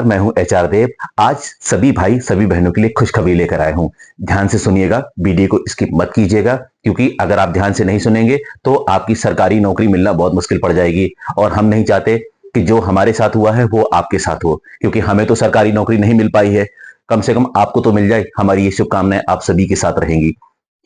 मैं हूं एचआर देव। आज सभी भाई सभी बहनों के लिए खुशखबरी लेकर आया हूं। ध्यान से सुनिएगा, वीडियो को स्किप मत कीजिएगा, क्योंकि अगर आप ध्यान से नहीं सुनेंगे तो आपकी सरकारी नौकरी मिलना बहुत मुश्किल पड़ जाएगी। और हम नहीं चाहते कि जो हमारे साथ हुआ है वो आपके साथ हो, क्योंकि हमें तो सरकारी नौकरी नहीं मिल पाई है। कम से कम आपको तो मिल जाए, हमारी ये शुभकामनाएं आप सभी के साथ रहेंगी।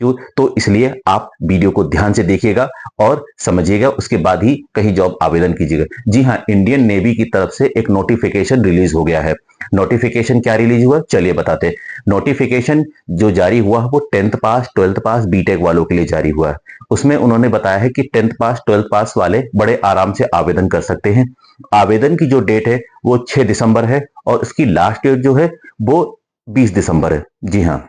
क्यों? तो इसलिए आप वीडियो को ध्यान से देखिएगा और समझिएगा, उसके बाद ही कहीं जॉब आवेदन कीजिएगा। जी हाँ, इंडियन नेवी की तरफ से एक नोटिफिकेशन रिलीज हो गया है। नोटिफिकेशन क्या रिलीज हुआ, चलिए बताते हैं। नोटिफिकेशन जो जारी हुआ है वो 10th पास 12th पास बीटेक वालों के लिए जारी हुआ है। उसमें उन्होंने बताया है कि 10th पास 12th पास वाले बड़े आराम से आवेदन कर सकते हैं। आवेदन की जो डेट है वो 6 दिसंबर है और उसकी लास्ट डेट जो है वो 20 दिसंबर है। जी हाँ,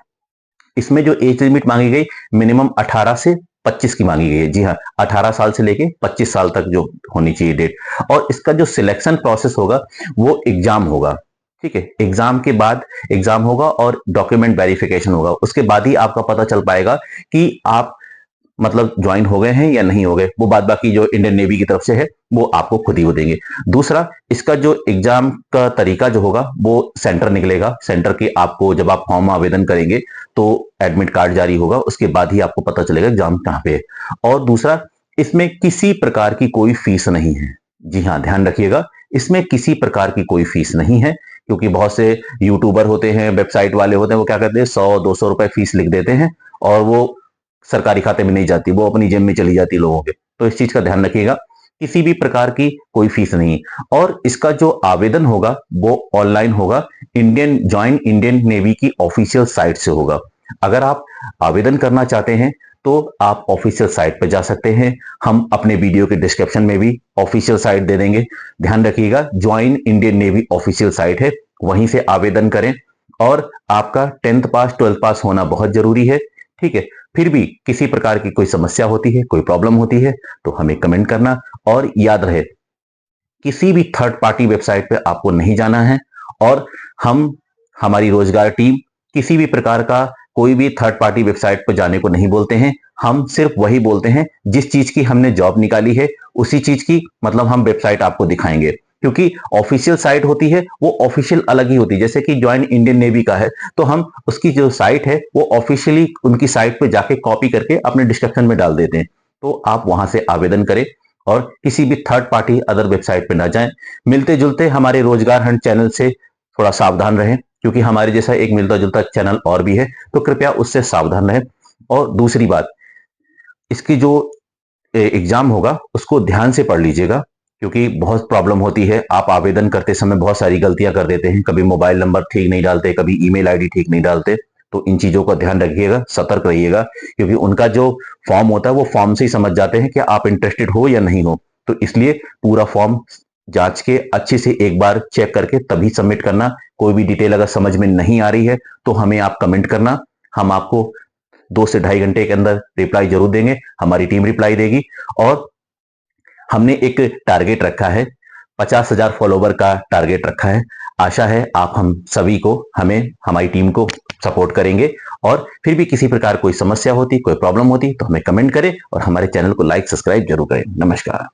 इसमें जो एज लिमिट मांगी गई मिनिमम 18 से 25 की मांगी गई है। जी हाँ, 18 साल से लेके 25 साल तक जो होनी चाहिए डेट। और इसका जो सिलेक्शन प्रोसेस होगा वो एग्जाम होगा। ठीक है, एग्जाम के बाद एग्जाम होगा और डॉक्यूमेंट वेरिफिकेशन होगा। उसके बाद ही आपका पता चल पाएगा कि आप मतलब ज्वाइन हो गए हैं या नहीं हो गए। वो बात बाकी जो इंडियन नेवी की तरफ से है वो आपको खुद ही वो देंगे। दूसरा, इसका जो एग्जाम का तरीका जो होगा वो सेंटर निकलेगा। सेंटर के आपको जब आप फॉर्म आवेदन करेंगे तो एडमिट कार्ड जारी होगा, उसके बाद ही आपको पता चलेगा एग्जाम कहाँ पे है। और दूसरा, इसमें किसी प्रकार की कोई फीस नहीं है। जी हाँ, ध्यान रखिएगा, इसमें किसी प्रकार की कोई फीस नहीं है। क्योंकि बहुत से यूट्यूबर होते हैं, वेबसाइट वाले होते हैं, वो क्या करते हैं 100-200 रुपए फीस लिख देते हैं और वो सरकारी खाते में नहीं जाती, वो अपनी जेब में चली जाती है लोगों के। तो इस चीज का ध्यान रखिएगा, किसी भी प्रकार की कोई फीस नहीं। और इसका जो आवेदन होगा वो ऑनलाइन होगा, इंडियन नेवी की ऑफिशियल साइट से होगा। अगर आप आवेदन करना चाहते हैं तो आप ऑफिशियल साइट पर जा सकते हैं। हम अपने वीडियो के डिस्क्रिप्शन में भी ऑफिशियल साइट दे देंगे। ध्यान रखिएगा, join Indian navy official site है, वहीं से आवेदन करें। और आपका 10th पास 12th पास होना बहुत जरूरी है। ठीक है, फिर भी किसी प्रकार की कोई समस्या होती है, कोई प्रॉब्लम होती है तो हमें कमेंट करना। और याद रहे, किसी भी थर्ड पार्टी वेबसाइट पे आपको नहीं जाना है। और हमारी रोजगार टीम किसी भी प्रकार का कोई भी थर्ड पार्टी वेबसाइट पर जाने को नहीं बोलते हैं। हम सिर्फ वही बोलते हैं जिस चीज की हमने जॉब निकाली है, उसी चीज की मतलब हम वेबसाइट आपको दिखाएंगे। क्योंकि ऑफिशियल साइट होती है वो ऑफिशियल अलग ही होती है। जैसे कि ज्वाइन इंडियन नेवी का है तो हम उसकी जो साइट है वो ऑफिशियली उनकी साइट पे जाके कॉपी करके अपने डिस्क्रिप्शन में डाल देते हैं। तो आप वहां से आवेदन करें और किसी भी थर्ड पार्टी अदर वेबसाइट पे ना जाएं। मिलते जुलते हमारे रोजगार हंट चैनल से थोड़ा सावधान रहें, क्योंकि हमारे जैसा एक मिलता जुलता चैनल और भी है, तो कृपया उससे सावधान रहें। और दूसरी बात, इसकी जो एग्जाम होगा उसको ध्यान से पढ़ लीजिएगा, क्योंकि बहुत प्रॉब्लम होती है। आप आवेदन करते समय बहुत सारी गलतियां कर देते हैं, कभी मोबाइल नंबर ठीक नहीं डालते, कभी ईमेल आईडी ठीक नहीं डालते। तो इन चीजों का ध्यान रखिएगा, सतर्क रहिएगा, क्योंकि उनका जो फॉर्म होता है वो फॉर्म से ही समझ जाते हैं कि आप इंटरेस्टेड हो या नहीं हो। तो इसलिए पूरा फॉर्म जांच के अच्छे से एक बार चेक करके तभी सबमिट करना। कोई भी डिटेल अगर समझ में नहीं आ रही है तो हमें आप कमेंट करना, हम आपको 2 से ढाई घंटे के अंदर रिप्लाई जरूर देंगे, हमारी टीम रिप्लाई देगी। और हमने एक टारगेट रखा है, 50,000 फॉलोवर का टारगेट रखा है। आशा है आप हम सभी को, हमारी टीम को सपोर्ट करेंगे। और फिर भी किसी प्रकार कोई समस्या होती, कोई प्रॉब्लम होती तो हमें कमेंट करें और हमारे चैनल को लाइक सब्सक्राइब जरूर करें। नमस्कार।